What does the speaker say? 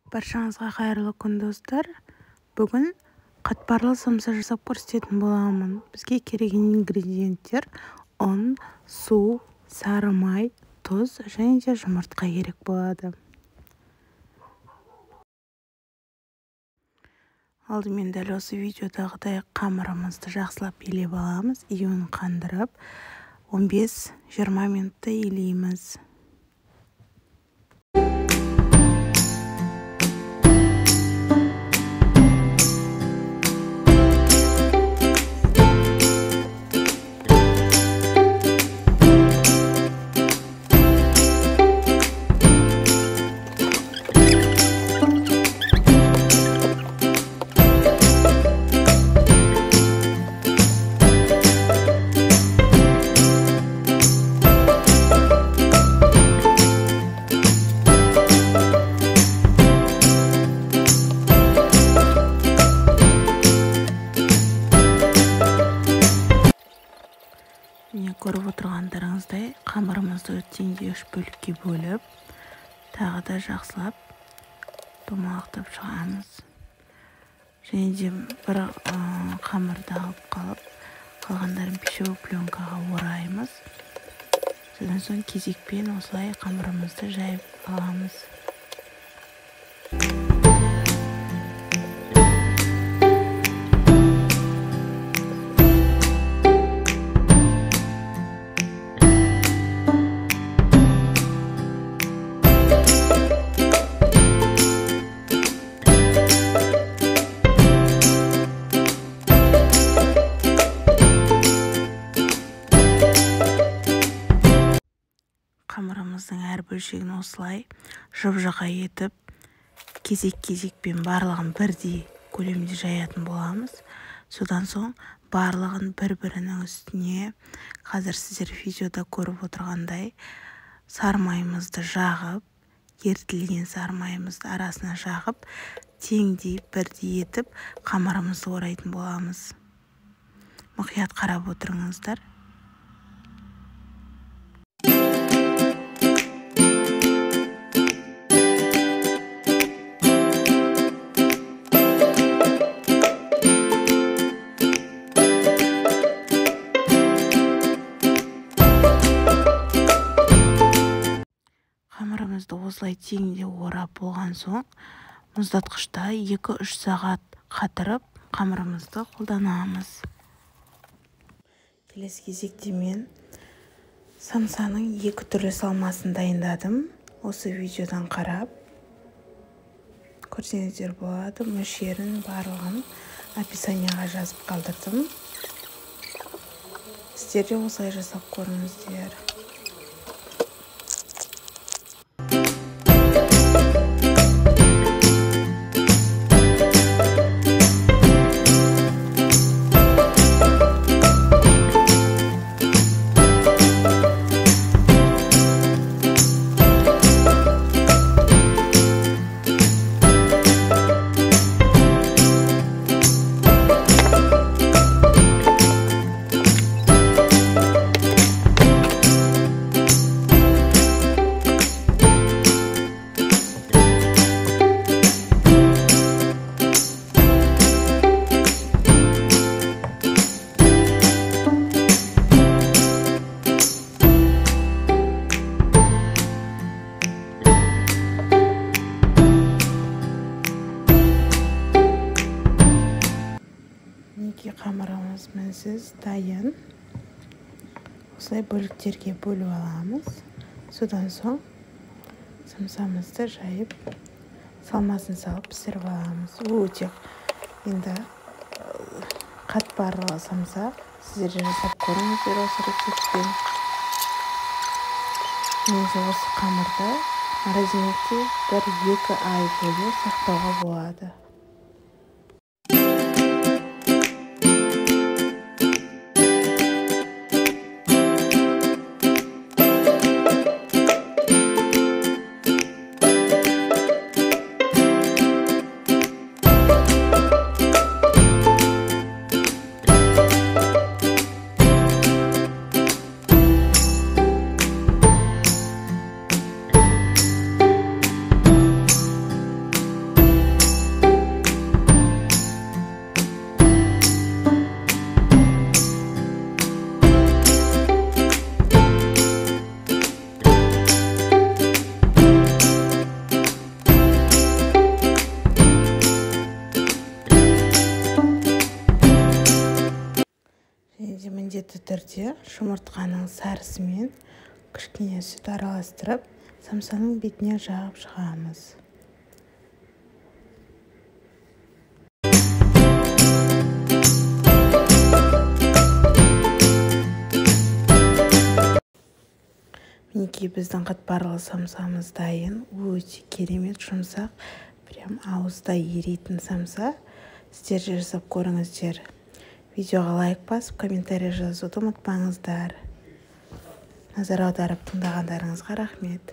Баршаңызға қайырлы күн достар. Бүгін қатпарлы самса жасап көрсететін боламын. Бізге керек ингредиенттер ұн, су, сары май, тұз және де жұмыртқа керек болады. Алдымен дәл осы видеодағыдай қамырымызды жақсылап илеп аламыз. Июін қандырып 15-20 минутта илейміз. Көріп отырғандарыңыздай қамырымызды теңдей 3 бөлікке бөліп, тағы да жақсылап домалақтап шығамыз. Және де бір қамырды алып қалып, қалғандарын пищевой пленкаға ораймыз. Содан соң кезекпен осылай қамырымызды жайып аламыз. Қамырымыздың әр бөлшегін осылай жып-жақа етіп, кезек-кезекпен барлығын бірдей көлемде жаятын боламыз. Содан соң барлығын бір-бірінің үстіне, қазір сіздер видеода көріп отырғандай, сары майымызды жағып, ерітілген сары майымызды арасына жағып, теңдей бірдей етіп қамырымызды орайтын боламыз. Мұқият қарап отырыңыздар. Қамырымызды осылай теңде орап болған соң, мұздатқышта 2-3 сағат қатырып, қамырымызды қолданамыз. Келесі кезекте мен самсаның 2 түрлі салмасын дайындадым. Осы видеодан қарап көрсеңіздер болады. Мөлшерін барлығын описанияға жазып қалдырдым. Сіздер де осылай жасап көріңіздер. Қамырымыз мінсіз дайын. Осылай бөліктерге бөліп аламыз. Содан соң самсамызды жайып, салмасын салып пісіріп аламыз. Өте енді қатпарлы самса. Сіздер жасап көріңіздер осы рецептпен. Негізі осы қамырды морозилькеде 1-2 ай бойы сақтауға болады. міндетті түрде жұмыртқаның сарысымен кішкене сүт араластырып самсаның бетіне жағып шығамыз. Мінекей біздің қатпарлы самсамыз дайын. Өте керемет, жұмсақ, прям ауызда еритін самса. Сіздер жасап көріңіздер. Видеоға лайк басып, комментарий жазуды ұмытпаңыздар. Назар аударып тыңдағандарыңызға рахмет.